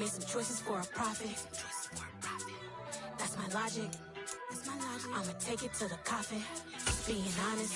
Made some choices for a profit. That's my logic. I'ma take it to the coffin. Being honest.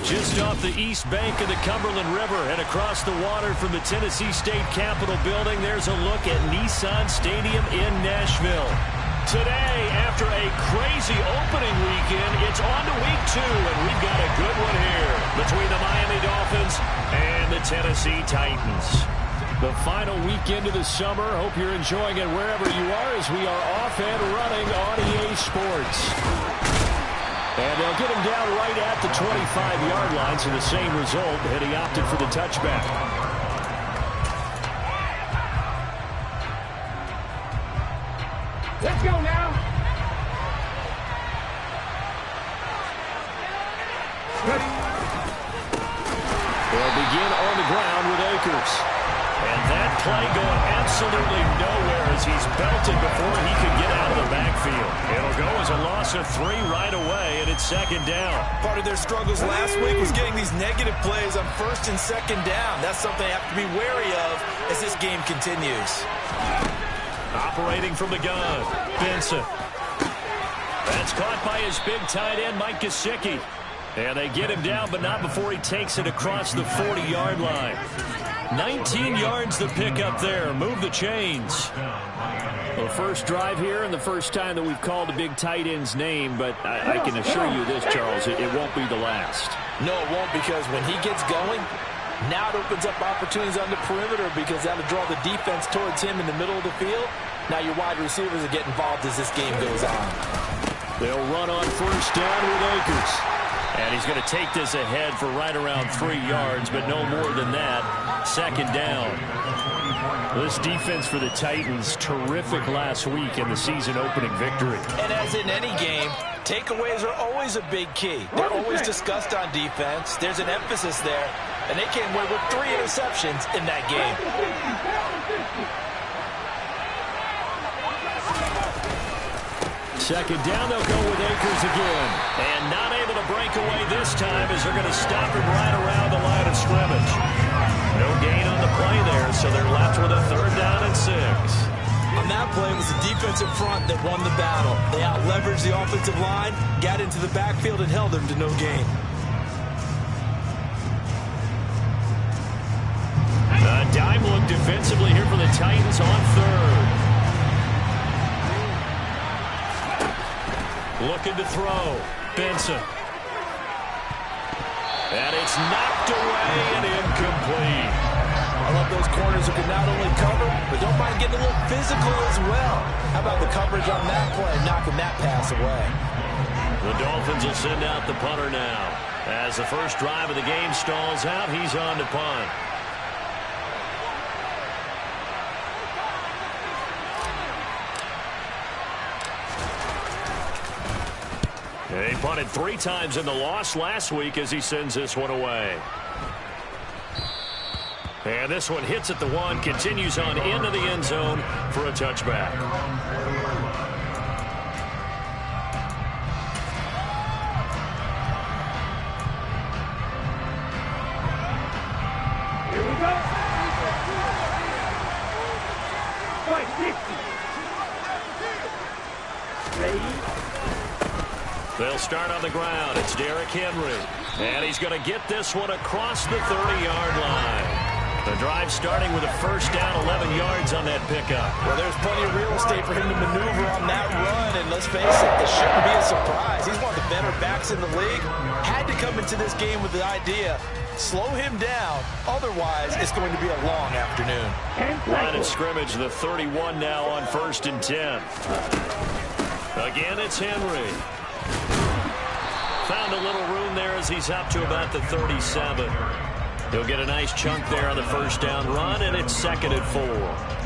Just off the east bank of the Cumberland River and across the water from the Tennessee State Capitol building, there's a look at Nissan Stadium in Nashville. Today, after a crazy opening weekend, it's on to week 2, and we've got a good one here between the Miami Dolphins and the Tennessee Titans. The final weekend of the summer. Hope you're enjoying it wherever you are as we are off and running on EA Sports. And they'll get him down right at the 25-yard line, so the same result, and he opted for the touchback. Let's go now. They'll begin on the ground with Akers. And that play going absolutely nowhere as he's belted before he could get out of the backfield. It'll go as a loss of 3 right away, and it's second down. Part of their struggles last week was getting these negative plays on first and second down. That's something they have to be wary of as this game continues. Operating from the gun, Benson. That's caught by his big tight end, Mike Gesicki. And they get him down, but not before he takes it across the 40-yard line. 19 yards to pick up there. Move the chains. The first drive here and the first time that we've called the big tight end's name, but I can assure you this, Charles, it won't be the last. No, it won't, because when he gets going, now it opens up opportunities on the perimeter because that'll draw the defense towards him in the middle of the field. Now your wide receivers will get involved as this game goes on. They'll run on first down with Akers. And he's going to take this ahead for right around 3 yards, but no more than that. Second down. This defense for the Titans, terrific last week in the season-opening victory. And as in any game, takeaways are always a big key. They're always discussed on defense. There's an emphasis there, and they came away with 3 interceptions in that game. Second down, they'll go with Akers again. And not able to break away this time as they're going to stop him right around the line of scrimmage. No gain on the play there, so they're left with a 3rd down and 6. On that play, it was the defensive front that won the battle. They out-leveraged the offensive line, got into the backfield, and held them to no gain. A dime look defensively here for the Titans on 3rd. Looking to throw. Benson. And it's knocked away and incomplete. I love those corners who can not only cover, but don't mind getting a little physical as well. How about the coverage on that play, knocking that pass away? The Dolphins will send out the punter now. As the first drive of the game stalls out, he's on to punt. He punted 3 times in the loss last week as he sends this one away. And this one hits at the 1, continues on into the end zone for a touchback. Here we go. Right, 50. Ready? They'll start on the ground. It's Derrick Henry. And he's going to get this one across the 30-yard line. The drive starting with a first down, 11 yards on that pickup. Well, there's plenty of real estate for him to maneuver on that run. And let's face it, it shouldn't be a surprise. He's one of the better backs in the league. Had to come into this game with the idea, slow him down. Otherwise, it's going to be a long afternoon. Line of scrimmage, the 31 now on 1st and 10. Again, it's Henry. Found a little room there as he's up to about the 37. He'll get a nice chunk there on the first down run, and it's 2nd and 4.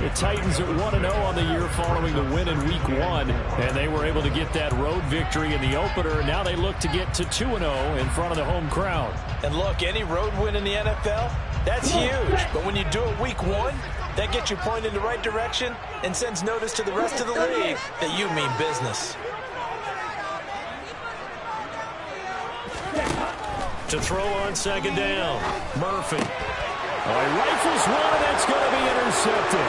The Titans are 1-0 on the year following the win in Week 1, and they were able to get that road victory in the opener. Now they look to get to 2-0 in front of the home crowd. And look, any road win in the NFL, that's huge. But when you do it Week 1, that gets you pointed in the right direction and sends notice to the rest of the league that you mean business. To throw on 2nd down, Murphy. He rifles one, and that's going to be intercepted.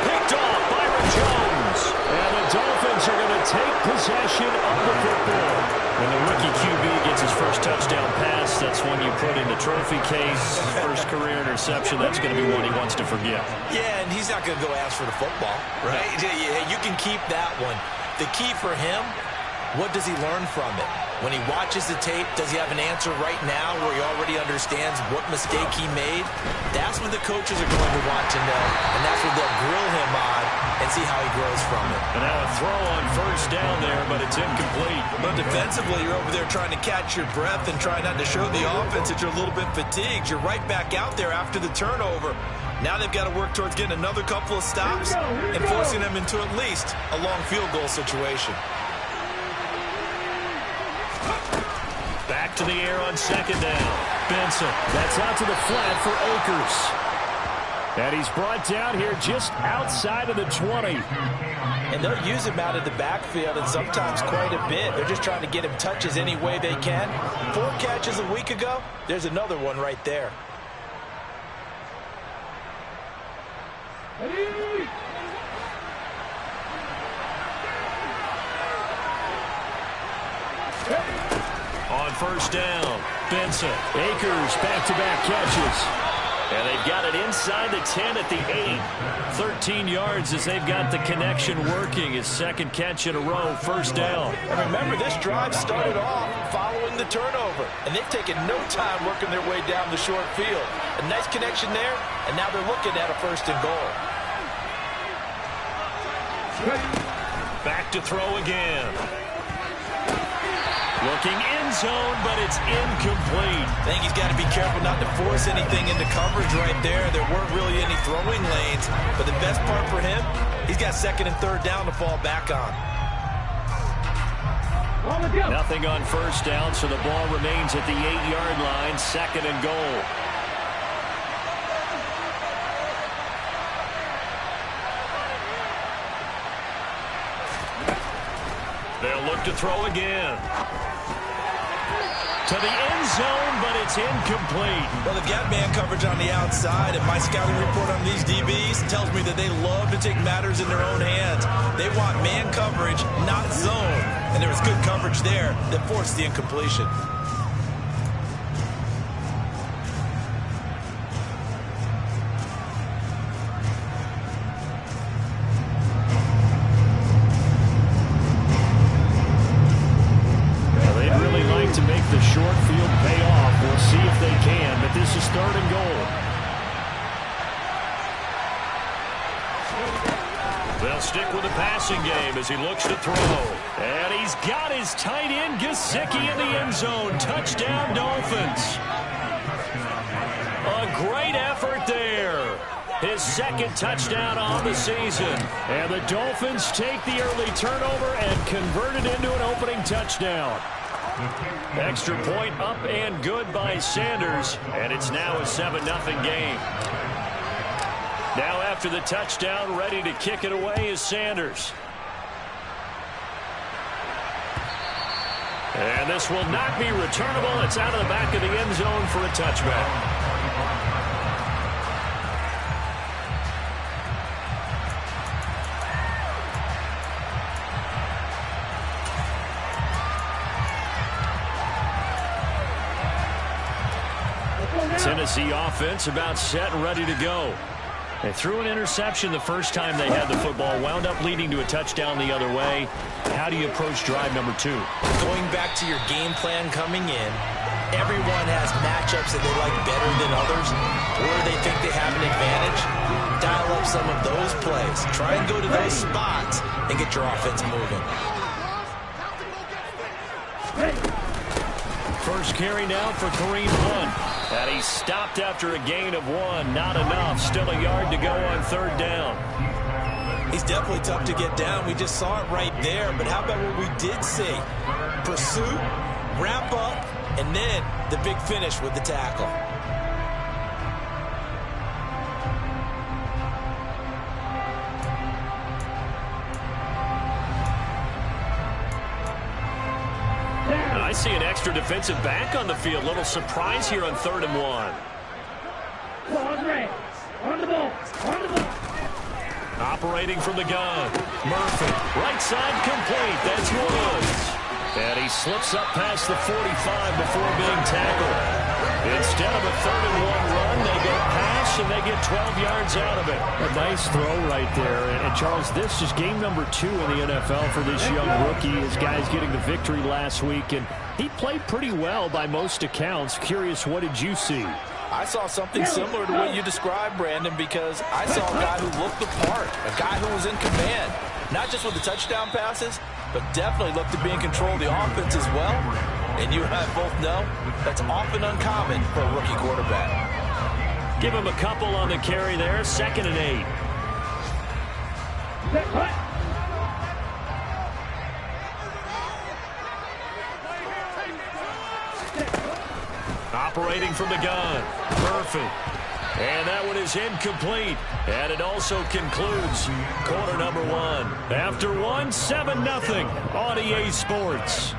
Picked off Byron Jones. And the Dolphins are going to take possession of the football. When the rookie QB gets his first touchdown pass, that's one you put in the trophy case. First career interception, that's going to be one he wants to forget. Yeah, and he's not going to go ask for the football, right? You can keep that one. The key for him, what does he learn from it? When he watches the tape, does he have an answer right now where he already understands what mistake he made? That's what the coaches are going to watch and know, and that's what they'll grill him on and see how he grows from it. And now a throw on first down there, but it's incomplete. But defensively, you're over there trying to catch your breath and try not to show the offense that you're a little bit fatigued. You're right back out there after the turnover. Now they've got to work towards getting another couple of stops and forcing them into at least a long field goal situation. Back to the air on 2nd down. Benson. That's out to the flat for Akers. And he's brought down here just outside of the 20. And they'll use him out of the backfield and sometimes quite a bit. They're just trying to get him touches any way they can. 4 catches a week ago. There's another one right there. On first down, Benson. Akers back-to-back catches. And they've got it inside the 10 at the 8. 13 yards as they've got the connection working. His 2nd catch in a row, first down. And remember, this drive started off following the turnover. And they've taken no time working their way down the short field. A nice connection there, and now they're looking at a 1st and goal. Back to throw again. Looking end zone, but it's incomplete. I think he's got to be careful not to force anything into coverage right there. There weren't really any throwing lanes, but the best part for him, he's got 2nd and 3rd down to fall back on. Nothing on first down, so the ball remains at the 8-yard line, 2nd and goal. They'll look to throw again. To the end zone, but it's incomplete. Well, they've got man coverage on the outside, and my scouting report on these DBs tells me that they love to take matters in their own hands. They want man coverage, not zone. And there was good coverage there that forced the incompletion. To make the short field pay off. We'll see if they can, but this is 3rd and goal. They'll stick with the passing game as he looks to throw. And he's got his tight end Gesicki in the end zone. Touchdown, Dolphins. A great effort there. His 2nd touchdown on the season. And the Dolphins take the early turnover and convert it into an opening touchdown. Extra point up and good by Sanders, and it's now a 7-0 game. Now after the touchdown, ready to kick it away is Sanders. And this will not be returnable. It's out of the back of the end zone for a touchback. Tennessee offense about set and ready to go. They threw an interception the first time they had the football, wound up leading to a touchdown the other way. How do you approach drive number 2? Going back to your game plan coming in, everyone has matchups that they like better than others, or they think they have an advantage. Dial up some of those plays. Try and go to those spots and get your offense moving. First carry now for Kareem Hunt. And he's stopped after a gain of 1. Not enough. Still a yard to go on 3rd down. He's definitely tough to get down. We just saw it right there. But how about what we did see? Pursuit, wrap up, and then the big finish with the tackle. I see an extra defensive back on the field. Little surprise here on 3rd and 1. On the ball. On the ball. Operating from the gun. Murphy. Right side complete. That's Woods. And he slips up past the 45 before being tackled. Instead of a 3rd and 1 run, they go pass, and they get 12 yards out of it. A nice throw right there. And Charles, this is game number 2 in the NFL for this young rookie. His guys getting the victory last week, and he played pretty well by most accounts. Curious, what did you see? I saw something similar to what you described, Brandon, because I saw a guy who looked the part, a guy who was in command, not just with the touchdown passes, but definitely looked to be in control of the offense as well. And you and I both know that's often uncommon for a rookie quarterback. Give him a couple on the carry there. 2nd and 8. Operating from the gun. Murphy. And that one is incomplete. And it also concludes quarter number 1. After 1, 7-0 on EA Sports.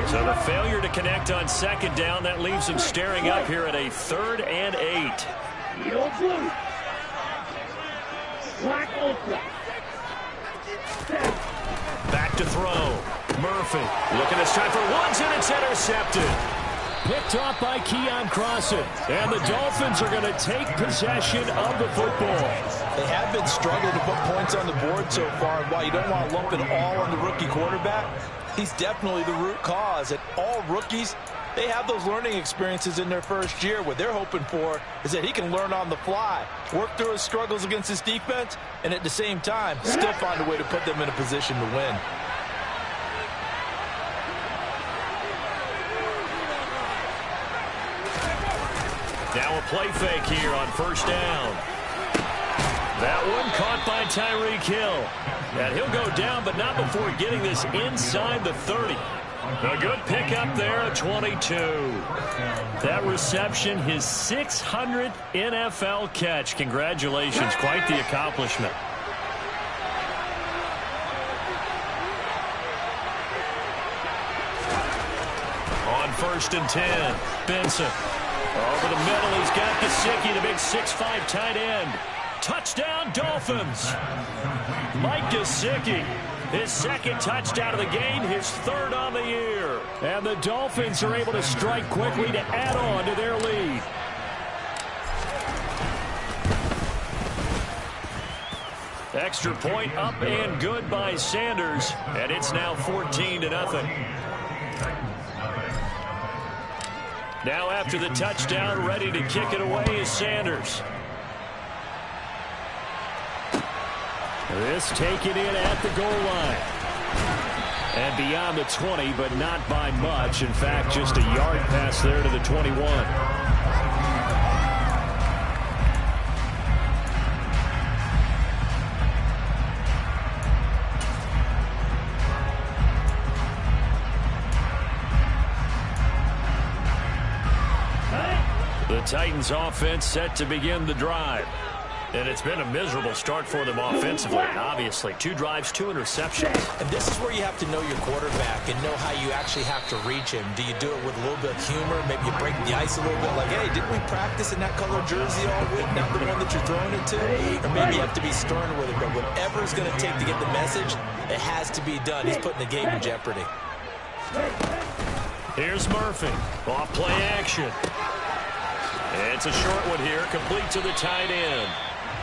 So the failure to connect on 2nd down, that leaves him staring up here at a 3rd and 8. Back to throw. Murphy looking this time for Woods, and it's intercepted. Picked off by Keon Crossett. And the Dolphins are going to take possession of the football. They have been struggling to put points on the board so far. And while you don't want to lump it all on the rookie quarterback, he's definitely the root cause. And all rookies, they have those learning experiences in their first year. What they're hoping for is that he can learn on the fly, work through his struggles against his defense, and at the same time, still find a way to put them in a position to win. Now a play fake here on 1st down. That one caught by Tyreek Hill. And he'll go down, but not before getting this inside the 30. A good pickup there at 22. That reception, his 600th NFL catch. Congratulations. Quite the accomplishment. On 1st and 10, Benson. Over the middle, he's got Gesicki, the big 6'5" tight end. Touchdown, Dolphins. Mike Gesicki, his 2nd touchdown of the game, his 3rd on the year. And the Dolphins are able to strike quickly to add on to their lead. Extra point up and good by Sanders, and it's now 14-0. Now after the touchdown, ready to kick it away is Sanders. This taken in at the goal line. And beyond the 20, but not by much. In fact, just a yard pass there to the 21. The Titans offense set to begin the drive. And it's been a miserable start for them offensively. Obviously, 2 drives, 2 interceptions. And this is where you have to know your quarterback and know how you actually have to reach him. Do you do it with a little bit of humor? Maybe you break the ice a little bit like, hey, didn't we practice in that color jersey all week? Not the one that you're throwing it to? Or maybe you have to be stern with it. But whatever it's going to take to get the message, it has to be done. He's putting the game in jeopardy. Here's Murphy. Off play action. It's a short one here, complete to the tight end.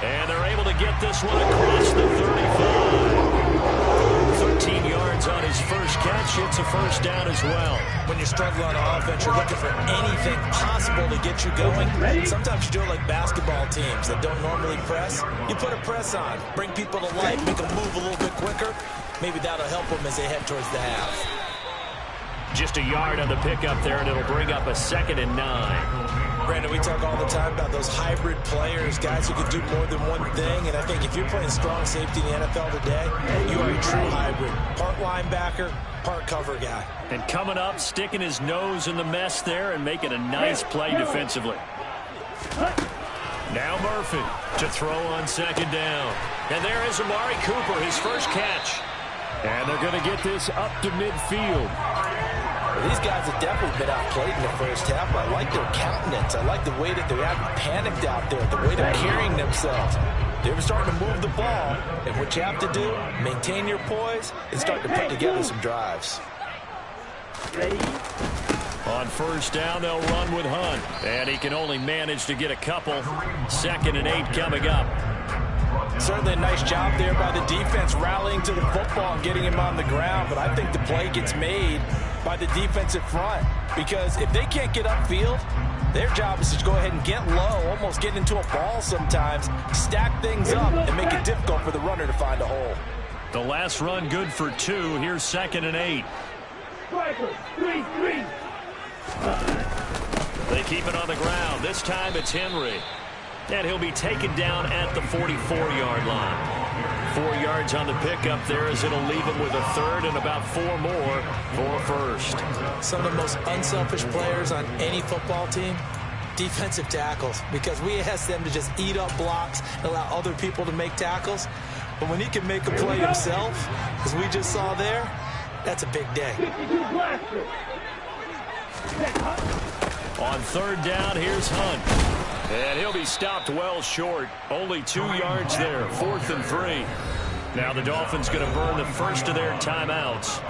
And they're able to get this one across the 35. 13 yards on his first catch. It's a first down as well. When you struggle on offense, you're looking for anything possible to get you going. Sometimes you do it like basketball teams that don't normally press. You put a press on, bring people to life, make them move a little bit quicker. Maybe that'll help them as they head towards the half. Just a yard on the pickup there, and it'll bring up a 2nd and 9. Brandon, we talk all the time about those hybrid players, guys who can do more than one thing. And I think if you're playing strong safety in the NFL today, you are a true hybrid. Part linebacker, part cover guy. And coming up, sticking his nose in the mess there and making a nice play defensively. Now Murphy to throw on 2nd down. And there is Amari Cooper, his first catch. And they're going to get this up to midfield. These guys have definitely been outplayed in the first half. I like their countenance. I like the way that they're acting panicked out there, the way they're carrying themselves. They're starting to move the ball, and what you have to do, maintain your poise and start to put together some drives. On first down, they'll run with Hunt, and he can only manage to get a couple. 2nd and 8 coming up. Certainly a nice job there by the defense rallying to the football and getting him on the ground, but I think the play gets made by the defensive front, because if they can't get upfield, their job is to go ahead and get low, almost get into a ball sometimes, stack things up, and make it difficult for the runner to find a hole. The last run good for 2. Here's 2nd and 8. They keep it on the ground. This time it's Henry. And he'll be taken down at the 44-yard line. 4 yards on the pickup there as it'll leave him with a 3rd and about 4 more for first. Some of the most unselfish players on any football team, defensive tackles, because we ask them to just eat up blocks and allow other people to make tackles. But when he can make a play himself, as we just saw there, that's a big day. On 3rd down, here's Hunt. And he'll be stopped well short. Only 2 yards there. 4th and 3. Now the Dolphins going to burn the first of their timeouts.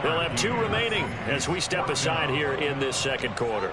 They'll have 2 remaining as we step aside here in this second quarter.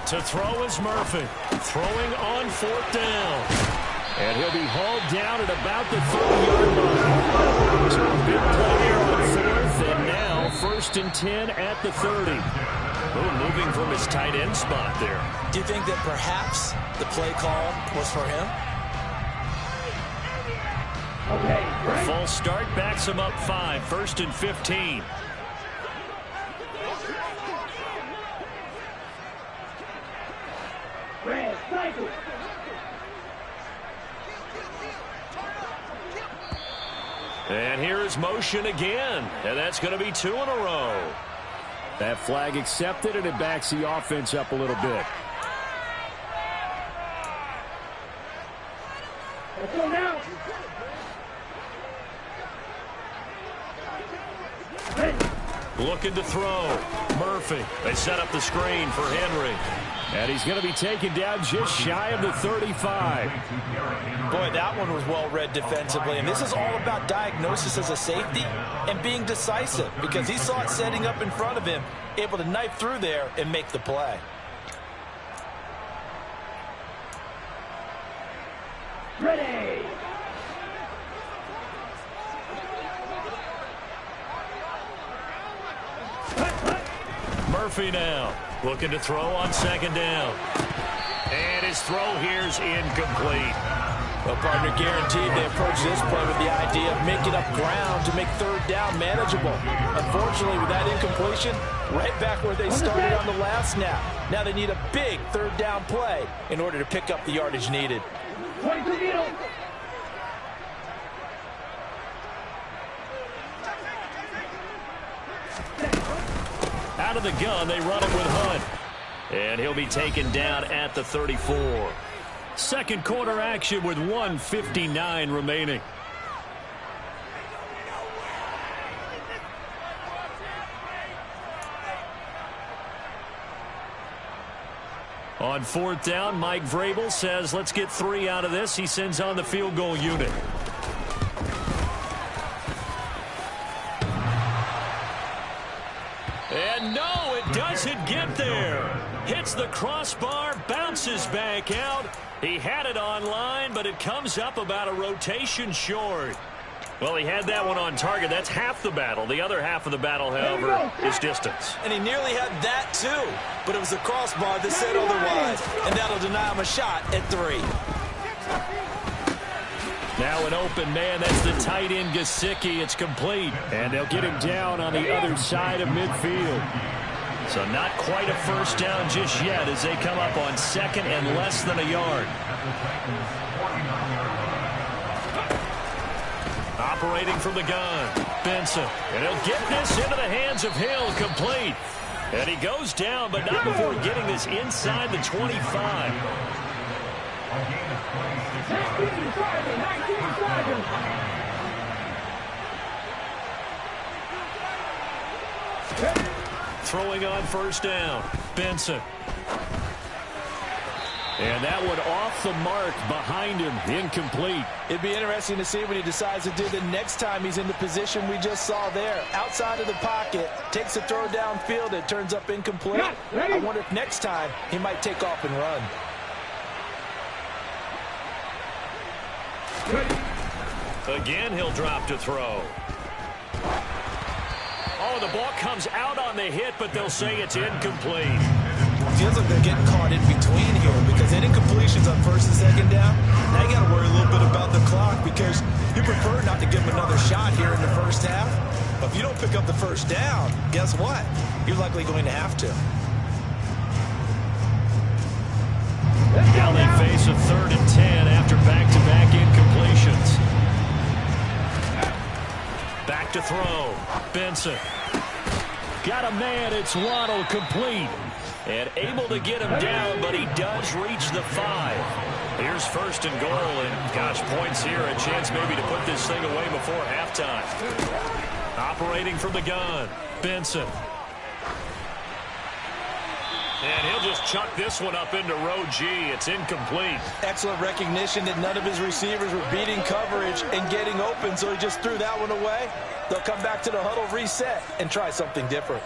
To throw is Murphy. Throwing on 4th down. And he'll be hauled down at about the 30-yard line. So a big play here on 4th, and now 1st and 10 at the 30. Moving from his tight end spot there. Do you think that perhaps the play call was for him? Okay. Full start backs him up 5. 1st and 15. And here is motion again, and that's going to be 2 in a row. That flag accepted, and it backs the offense up a little bit. Let's go now. Looking to throw. Murphy. They set up the screen for Henry. And he's going to be taken down just shy of the 35. Boy, that one was well read defensively. And this is all about diagnosis as a safety and being decisive, because he saw it setting up in front of him, able to knife through there and make the play. Ready. Murphy now looking to throw on 2nd down. And his throw here's incomplete. Well, partner, guaranteed they approach this play with the idea of making up ground to make 3rd down manageable. Unfortunately, with that incompletion, right back where they started on the last snap. Now they need a big 3rd down play in order to pick up the yardage needed. Out of the gun, they run it with Hunt. And he'll be taken down at the 34. Second quarter action with 1:59 remaining. On fourth down, Mike Vrabel says, let's get 3 out of this. He sends on the field goal unit. And no, it doesn't get there. Hits the crossbar, bounces back out. He had it on line, but it comes up about a rotation short. Well, he had that one on target. That's half the battle. The other half of the battle, however, is distance. And he nearly had that, too. But it was the crossbar that said otherwise. And that'll deny him a shot at 3. Now an open man. That's the tight end, Gesicki. It's complete. And they'll get him down on the other side of midfield. So not quite a first down just yet as they come up on second and less than a yard. Operating from the gun, Benson. And he'll get this into the hands of Hill, complete. And he goes down, but not before getting this inside the 25. Throwing on first down, Benson. And that one off the mark behind him, incomplete. It'd be interesting to see what he decides to do the next time he's in the position we just saw there. Outside of the pocket, takes a throw downfield, it turns up incomplete. I wonder if next time he might take off and run. Again, he'll drop to throw. Oh, the ball comes out on the hit, but they'll say it's incomplete. Feels like they're getting caught in between here because they did completions on first and second down. Now you got to worry a little bit about the clock because you prefer not to give them another shot here in the first half. But if you don't pick up the first down, guess what? You're likely going to have to. Now they face a 3rd and 10 after back-to-back incompletions. Back to throw. Benson. Got a man. It's Waddle, complete. And able to get him down, but he does reach the 5. Here's first and goal, and gosh, points here. A chance maybe to put this thing away before halftime. Operating from the gun, Benson. And he'll just chuck this one up into row G. It's incomplete. Excellent recognition that none of his receivers were beating coverage and getting open, so he just threw that one away. They'll come back to the huddle, reset, and try something different.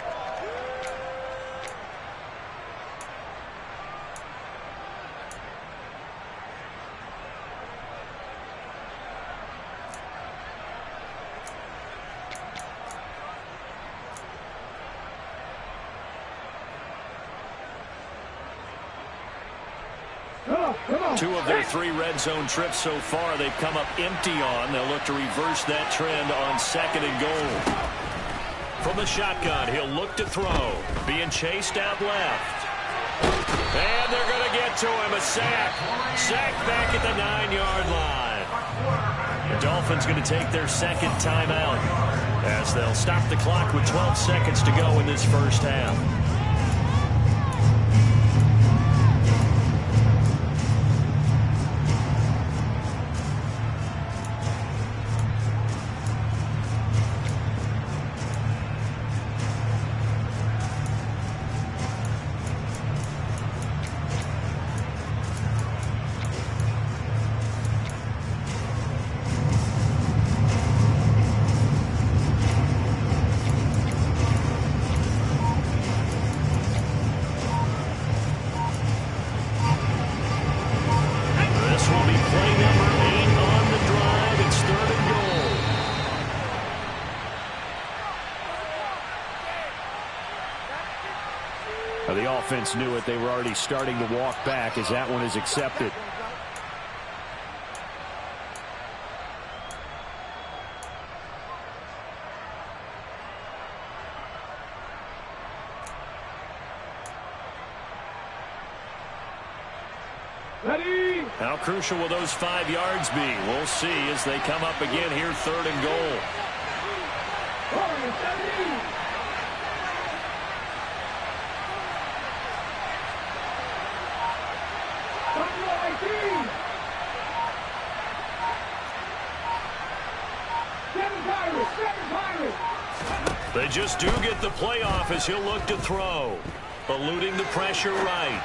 Two of their 3 red zone trips so far, they've come up empty on. They'll look to reverse that trend on second and goal. From the shotgun, he'll look to throw. Being chased out left. And they're going to get to him. A sack. Sack back at the 9-yard line. The Dolphins going to take their second timeout as they'll stop the clock with 12 seconds to go in this first half. The offense knew it. They were already starting to walk back as that one is accepted. Ready? How crucial will those 5 yards be? We'll see as they come up again here, 3rd and goal. They just do get the playoff as he'll look to throw. Eluding the pressure right.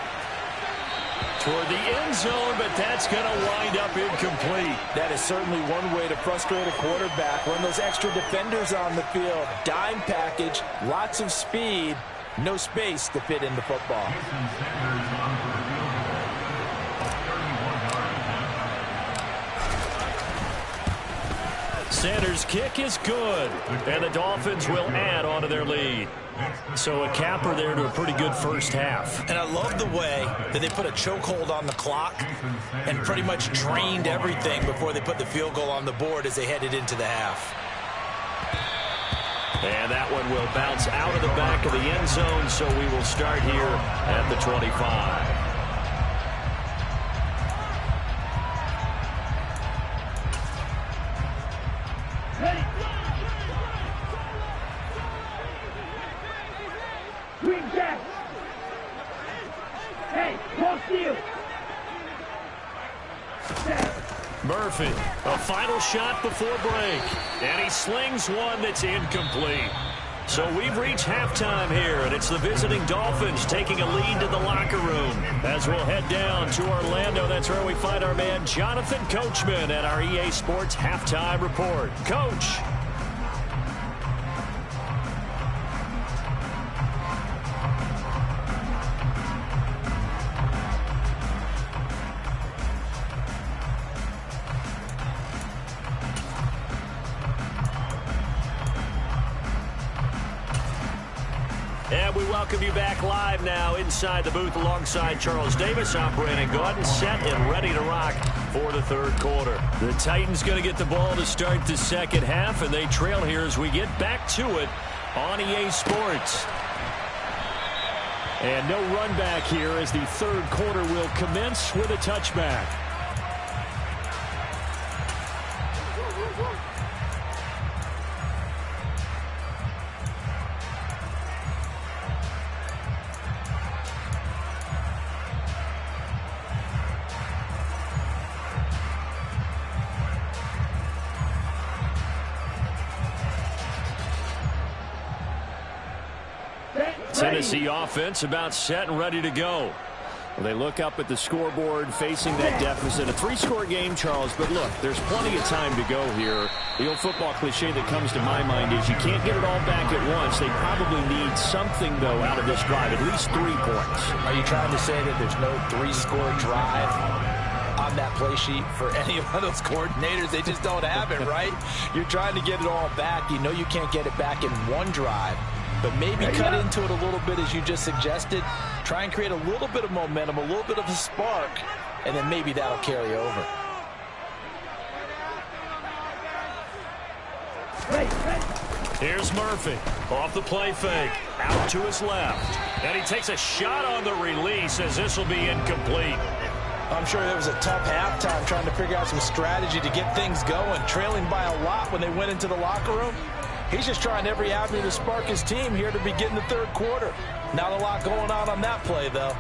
Toward the end zone, but that's going to wind up incomplete. That is certainly one way to frustrate a quarterback. Run those extra defenders on the field. Dime package, lots of speed, no space to fit in the football. Sanders' kick is good, and the Dolphins will add on to their lead. So a capper there to a pretty good first half. And I love the way that they put a chokehold on the clock and pretty much drained everything before they put the field goal on the board as they headed into the half. And that one will bounce out of the back of the end zone, so we will start here at the 25. Murphy, a final shot before break, and he slings one that's incomplete. So we've reached halftime here, and it's the visiting Dolphins taking a lead to the locker room. As we'll head down to Orlando, that's where we find our man Jonathan Coachman at our EA Sports Halftime Report. Coach. And we welcome you back live now inside the booth alongside Charles Davis. I'm Brandon Gordon, set and ready to rock for the third quarter. The Titans going to get the ball to start the second half, and they trail here as we get back to it on EA Sports. And no run back here as the third quarter will commence with a touchback. Tennessee offense about set and ready to go. Well, they look up at the scoreboard facing that deficit. A three-score game, Charles, but look, there's plenty of time to go here. The old football cliche that comes to my mind is you can't get it all back at once. They probably need something, though, out of this drive, at least 3 points. Are you trying to say that there's no three-score drive on that play sheet for any of those coordinators? They just don't have it, right? You're trying to get it all back. You know you can't get it back in one drive. But maybe cut into it a little bit as you just suggested. Try and create a little bit of momentum, a little bit of a spark, and then maybe that'll carry over. Here's Murphy off the play fake, out to his left. And he takes a shot on the release as this will be incomplete. I'm sure it was a tough halftime trying to figure out some strategy to get things going, trailing by a lot when they went into the locker room. He's just trying every avenue to spark his team here to begin the third quarter. Not a lot going on that play, though.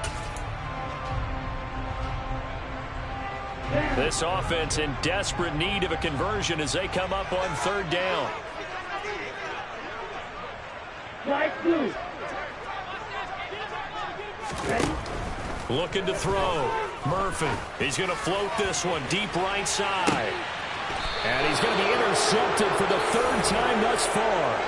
This offense in desperate need of a conversion as they come up on third down. Looking to throw. Murphy. He's going to float this one deep right side. And he's going to be intercepted for the third time thus far.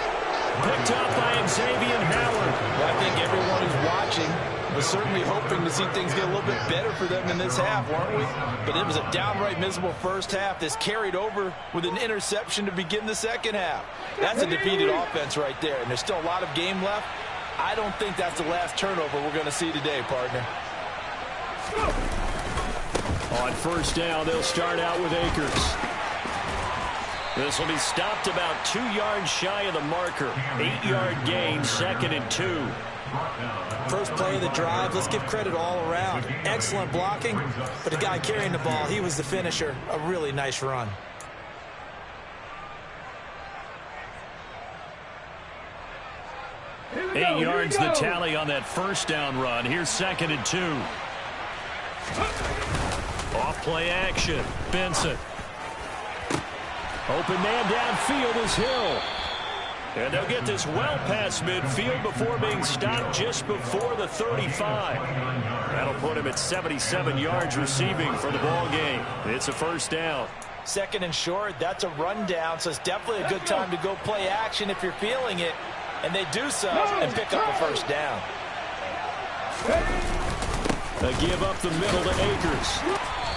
Picked up by Xavier Howard. Well, I think everyone who's watching was certainly hoping to see things get a little bit better for them in this half, weren't we? But it was a downright miserable first half. This carried over with an interception to begin the second half. That's a defeated offense right there, and there's still a lot of game left. I don't think that's the last turnover we're going to see today, partner. On first down, they'll start out with Akers. This will be stopped about 2 yards shy of the marker. 8-yard gain, 2nd and 2. First play of the drive, let's give credit all around. Excellent blocking, but the guy carrying the ball, he was the finisher. A really nice run. Eight yards the tally on that first down run. Here's 2nd and 2. Off play action. Benson. Open man downfield is Hill. And they'll get this well past midfield before being stopped just before the 35. That'll put him at 77 yards receiving for the ball game. It's a first down. Second and short, that's a rundown, so it's definitely a good time to go play action if you're feeling it. And they do so and pick up a first down. A give up the middle to Akers.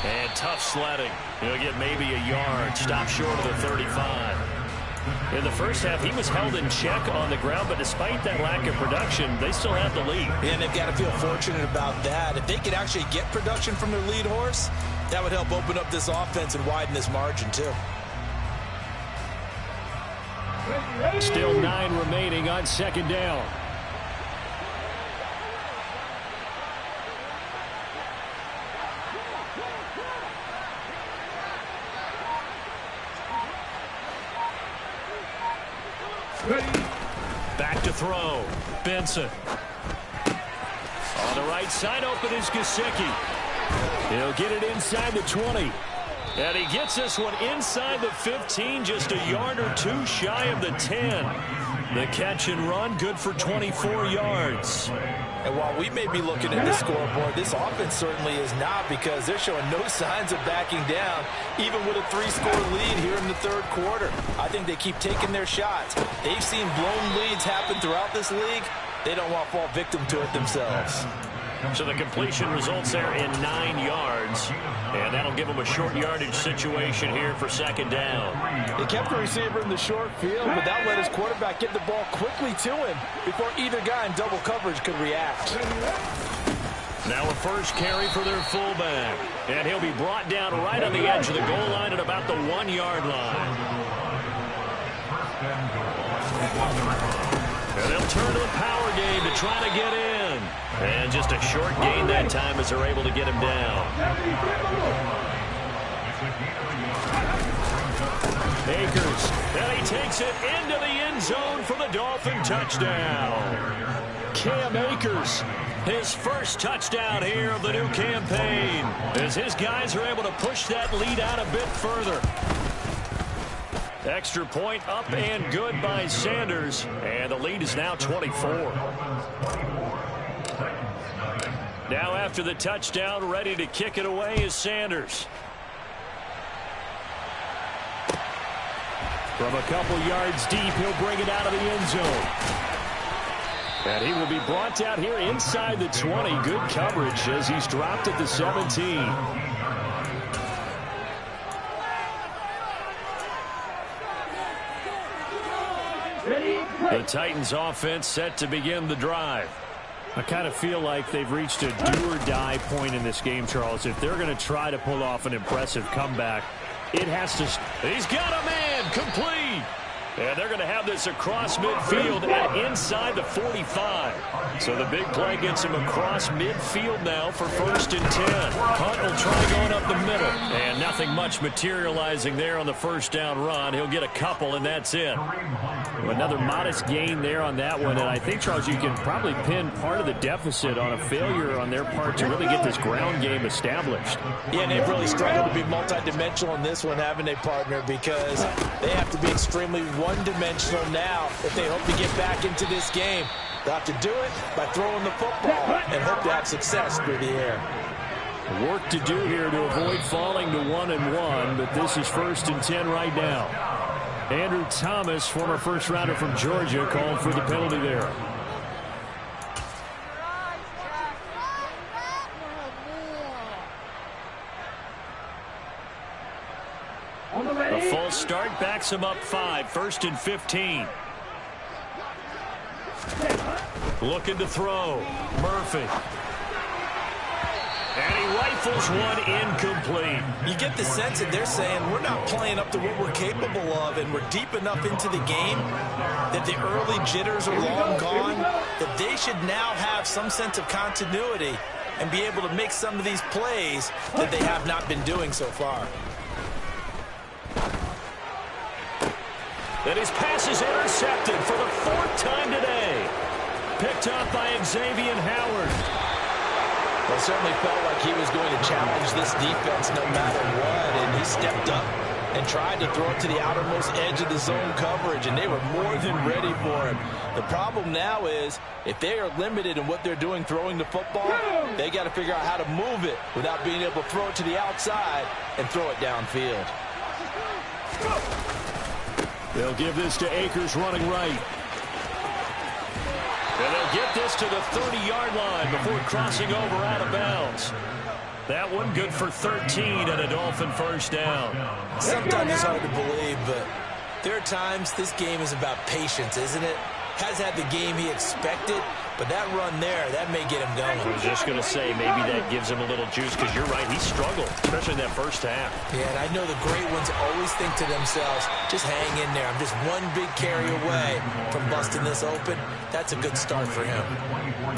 And tough sledding. He'll get maybe a yard. Stop short of the 35. In the first half, he was held in check on the ground, but despite that lack of production, they still have the lead. Yeah, and they've got to feel fortunate about that. If they could actually get production from their lead horse, that would help open up this offense and widen this margin, too. Still 9 remaining on second down. Back to throw. Benson. On the right side, open is Gesicki. He'll get it inside the 20. And he gets this one inside the 15, just a yard or two shy of the 10. The catch and run, good for 24 yards. And while we may be looking at the scoreboard, this offense certainly is not, because they're showing no signs of backing down, even with a 3-score lead here in the third quarter. I think they keep taking their shots. They've seen blown leads happen throughout this league. They don't want to fall victim to it themselves. So the completion results there in 9 yards. And that'll give them a short yardage situation here for second down. They kept the receiver in the short field, but that let his quarterback get the ball quickly to him before either guy in double coverage could react. Now a first carry for their fullback. And he'll be brought down right on the edge of the goal line at about the 1-yard line. And they'll turn to the power game to try to get in. And just a short gain that time as they're able to get him down. Akers, and he takes it into the end zone for the Dolphin touchdown. Cam Akers, his first touchdown here of the new campaign, as his guys are able to push that lead out a bit further. Extra point up and good by Sanders, and the lead is now 24. Now after the touchdown, ready to kick it away is Sanders. From a couple yards deep, he'll bring it out of the end zone. And he will be brought down here inside the 20. Good coverage as he's dropped at the 17. The Titans offense set to begin the drive. I kind of feel like they've reached a do-or-die point in this game, Charles. If they're going to try to pull off an impressive comeback, it has to... He's got a man, complete. And they're going to have this across midfield and inside the 45. So the big play gets him across midfield now for 1st and 10. Hunt will try going up the middle. And nothing much materializing there on the first down run. He'll get a couple, and that's it. Another modest gain there on that one. And I think, Charles, you can probably pin part of the deficit on a failure on their part to really get this ground game established. Yeah, and they've really struggled to be multidimensional in this one, haven't they, partner? Because they have to be extremely one-dimensional now if they hope to get back into this game. They'll have to do it by throwing the football and hope to have success through the air. Work to do here to avoid falling to 1-1, but this is 1st and 10 right now. Andrew Thomas, former first-rounder from Georgia, called for the penalty there. A false start backs him up 5, 1st and 15. Looking to throw. Murphy. And he rifles one incomplete. You get the sense that they're saying we're not playing up to what we're capable of, and we're deep enough into the game that the early jitters are long gone, that they should now have some sense of continuity and be able to make some of these plays that they have not been doing so far. And his pass is intercepted for the 4th time today. Picked up by Xavier Howard. Well, it certainly felt like he was going to challenge this defense no matter what, and he stepped up and tried to throw it to the outermost edge of the zone coverage, and they were more than ready for him. The problem now is if they are limited in what they're doing throwing the football, they got to figure out how to move it without being able to throw it to the outside and throw it downfield. They'll give this to Akers running right. And they'll get this to the 30-yard line before crossing over out of bounds. That one good for 13 and a Dolphin first down. Sometimes it's hard to believe, but there are times this game is about patience, isn't it? Has had the game he expected, but that run there, that may get him going. I was just going to say, maybe that gives him a little juice, because you're right, he struggled, especially in that first half. Yeah, and I know the great ones always think to themselves, just hang in there. I'm just one big carry away from busting this open. That's a good start for him.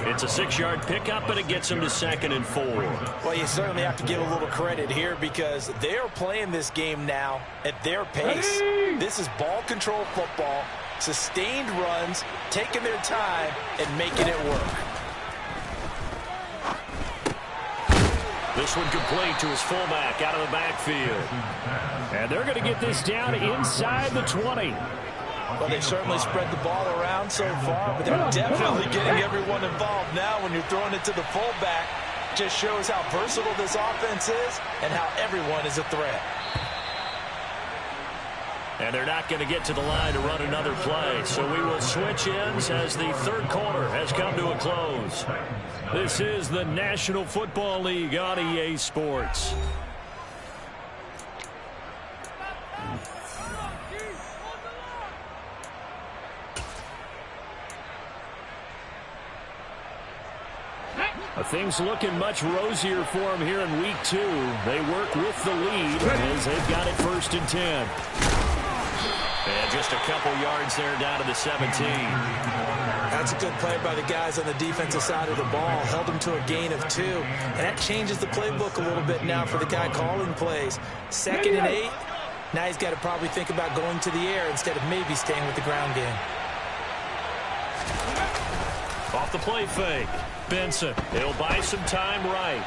It's a 6-yard pickup, but it gets him to 2nd and 4. Well, you certainly have to give a little credit here because they are playing this game now at their pace. This is ball control football, sustained runs, taking their time, and making it work. This one complete to his fullback out of the backfield. And they're going to get this down inside the 20. Well, they certainly spread the ball around so far, but they're definitely getting everyone involved now when you're throwing it to the fullback. Just shows how versatile this offense is and how everyone is a threat. And they're not going to get to the line to run another play. So we will switch ends as the third quarter has come to a close. This is the National Football League on EA Sports. Things looking much rosier for them here in week 2. They work with the lead as they've got it 1st and 10. And just a couple yards there down to the 17. That's a good play by the guys on the defensive side of the ball. Held them to a gain of 2. And that changes the playbook a little bit now for the guy calling plays. 2nd and 8. Now he's got to probably think about going to the air instead of maybe staying with the ground game. Off the play fake. Benson, he'll buy some time right.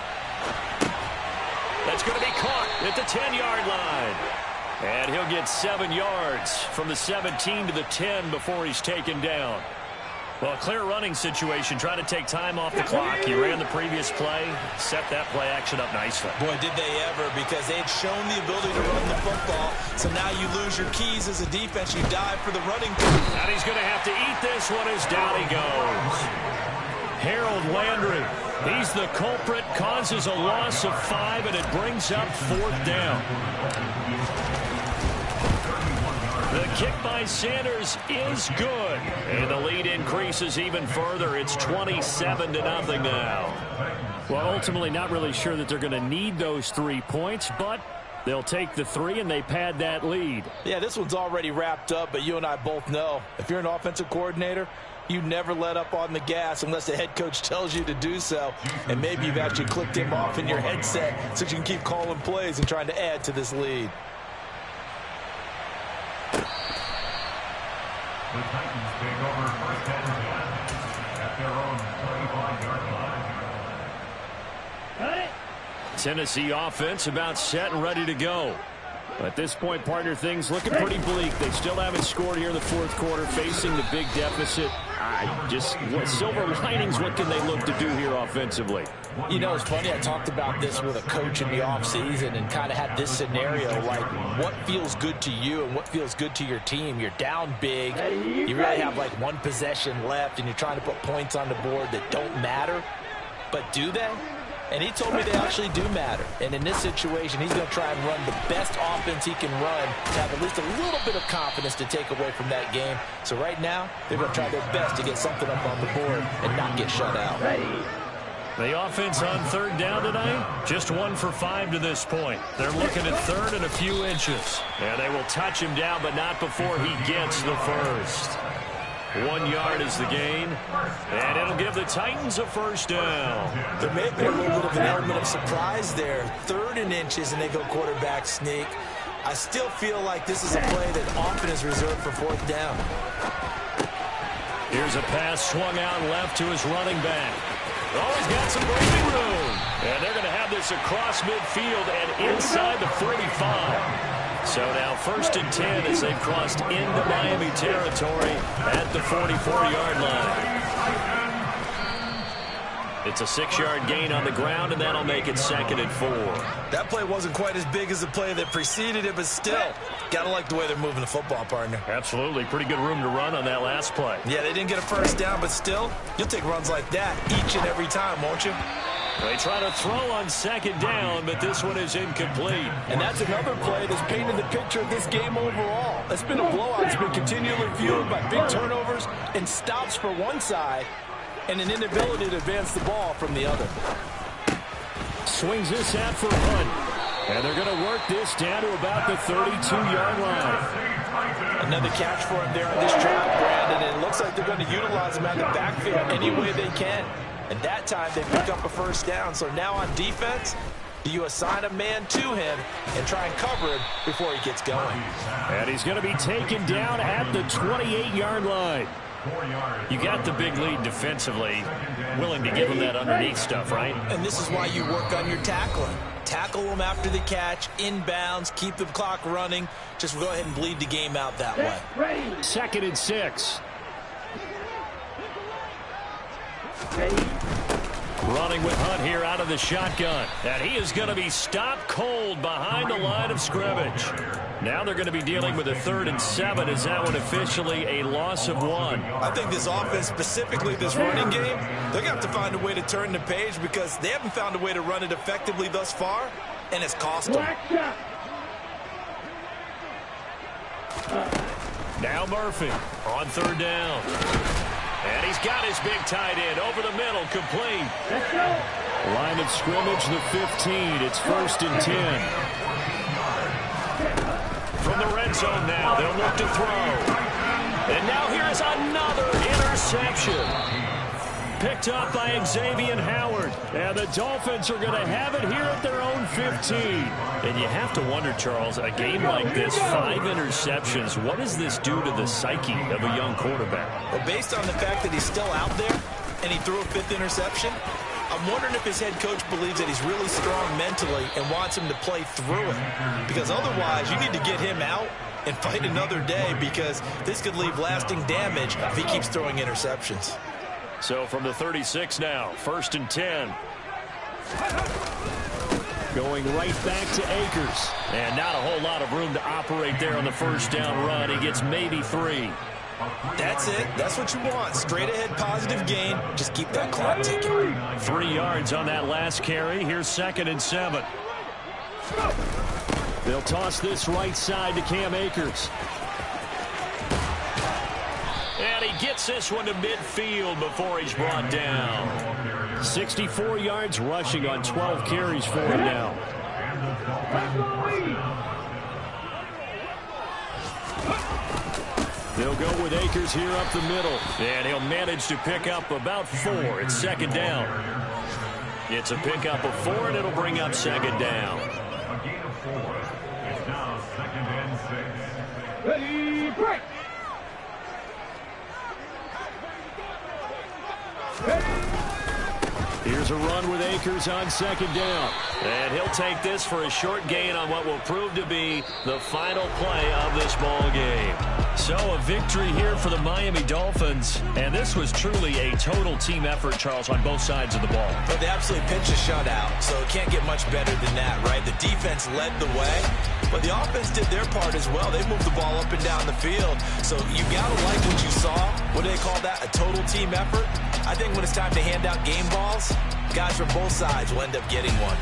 That's going to be caught at the 10-yard line. And he'll get 7 yards from the 17 to the 10 before he's taken down. Well, a clear running situation, trying to take time off the clock. He ran the previous play, set that play action up nicely. Boy, did they ever, because they had shown the ability to run the football. So now you lose your keys as a defense. You dive for the running. And he's going to have to eat this one as down he goes. Harold Landry, he's the culprit, causes a loss of 5, and it brings up 4th down. The kick by Sanders is good, and the lead increases even further. It's 27-0 now. Well, ultimately not really sure that they're going to need those 3 points, but they'll take the 3 and they pad that lead. Yeah, this one's already wrapped up, but you and I both know if you're an offensive coordinator, you never let up on the gas unless the head coach tells you to do so. And maybe you've actually clicked him off in your headset so you can keep calling plays and trying to add to this lead. The Titans take over 1st and 10 at their own 25-yard line. Tennessee offense about set and ready to go. At this point, partner, things looking pretty bleak. They still haven't scored here in the 4th quarter, facing the big deficit. What silver linings, what can they look to do here offensively? You know, it's funny, I talked about this with a coach in the offseason and kind of had this scenario, like what feels good to you and what feels good to your team. You're down big, you really have like 1 possession left, and you're trying to put points on the board that don't matter. But do they? And he told me they actually do matter. And in this situation, he's going to try and run the best offense he can run to have at least a little bit of confidence to take away from that game. So right now, they're going to try their best to get something up on the board and not get shut out. The offense on 3rd down tonight, just 1 for 5 to this point. They're looking at 3rd and a few inches. And they will touch him down, but not before he gets the first. 1 yard is the gain, and it'll give the Titans a first down. There may have been a little bit of an element of surprise there. 3rd and inches, and they go quarterback sneak. I still feel like this is a play that often is reserved for 4th down. Here's a pass swung out left to his running back. Oh, he's got some breathing room. And they're going to have this across midfield and inside the 45. So now 1st and 10 as they've crossed into Miami territory at the 44-yard line. It's a 6-yard gain on the ground, and that'll make it 2nd and 4. That play wasn't quite as big as the play that preceded it, but still, got to like the way they're moving the football, partner. Absolutely. Pretty good room to run on that last play. Yeah, they didn't get a first down, but still, you'll take runs like that each and every time, won't you? They try to throw on 2nd down, but this one is incomplete. And that's another play that's painted the picture of this game overall. It's been a blowout. It's been continually fueled by big turnovers and stops for one side and an inability to advance the ball from the other. Swings this out for a punt. And they're going to work this down to about the 32-yard line. Another catch for him there on this drive, Brandon, and it looks like they're going to utilize him out of the backfield any way they can. And that time they pick up a first down. So now on defense, do you assign a man to him and try and cover him before he gets going? And he's going to be taken down at the 28-yard line. You got the big lead defensively, willing to give him that underneath stuff, right? And this is why you work on your tackling. Tackle them after the catch, inbounds, keep the clock running. Just go ahead and bleed the game out that way. 2nd and 6. Running with Hunt here out of the shotgun. And he is going to be stopped cold behind the line of scrimmage. Now they're going to be dealing with a 3rd and 7. Is that one officially a loss of 1? I think this offense, specifically this running game, they're going to have to find a way to turn the page because they haven't found a way to run it effectively thus far, and it's cost them. Now Murphy on 3rd down. And he's got his big tight end over the middle, complete. Line of scrimmage, the 15. It's 1st and 10. From the red zone now, they'll look to throw. And now here's another interception. Picked up by Xavier Howard. And the Dolphins are going to have it here at their own 15. And you have to wonder, Charles, a game like this, 5 interceptions, what does this do to the psyche of a young quarterback? Well, based on the fact that he's still out there and he threw a 5th interception, I'm wondering if his head coach believes that he's really strong mentally and wants him to play through it. Because otherwise, you need to get him out and fight another day because this could leave lasting damage if he keeps throwing interceptions. So from the 36 now, 1st and 10. Going right back to Akers. And not a whole lot of room to operate there on the 1st down run. He gets maybe 3. That's it. That's what you want. Straight ahead positive gain. Just keep that clock ticking. 3 yards on that last carry. Here's 2nd and 7. They'll toss this right side to Cam Akers. And he gets this one to midfield before he's brought down. 64 yards rushing on 12 carries for him now. They'll go with Akers here up the middle. And he'll manage to pick up about 4. It's 2nd down. It's a pickup of 4, and it'll bring up 2nd down. A gain of 4. It's now 2nd and 6. Ready, break! Here's a run with Akers on 2nd down. And he'll take this for a short gain on what will prove to be the final play of this ball game. So a victory here for the Miami Dolphins. And this was truly a total team effort, Charles, on both sides of the ball. But they absolutely pitched a shutout, so it can't get much better than that, right? The defense led the way, but the offense did their part as well. They moved the ball up and down the field. So you got to like what you saw. What do they call that? A total team effort? I think when it's time to hand out game balls, guys from both sides will end up getting one.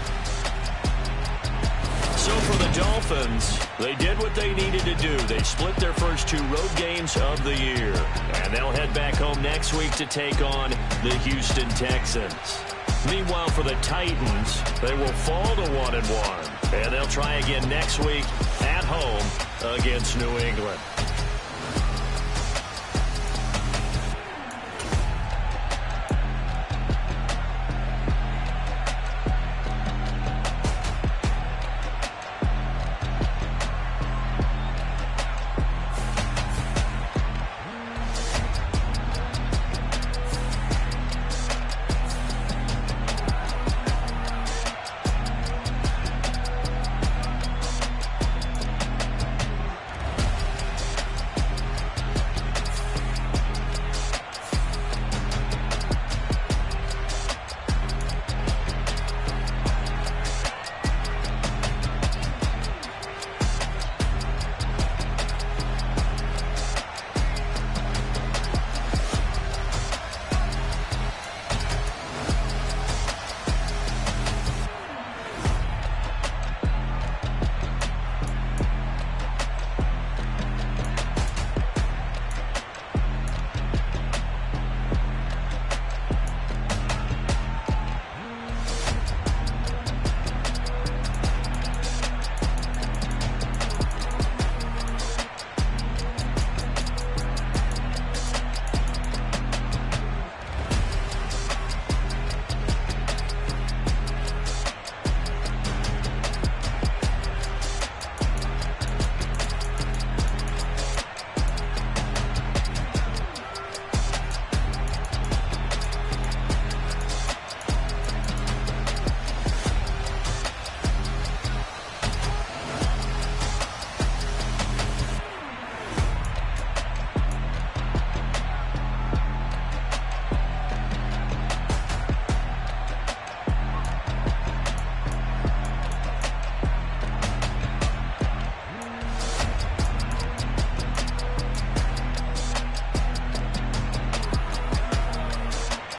So for the Dolphins, they did what they needed to do. They split their first 2 road games of the year. And they'll head back home next week to take on the Houston Texans. Meanwhile, for the Titans, they will fall to 1-1. And they'll try again next week at home against New England.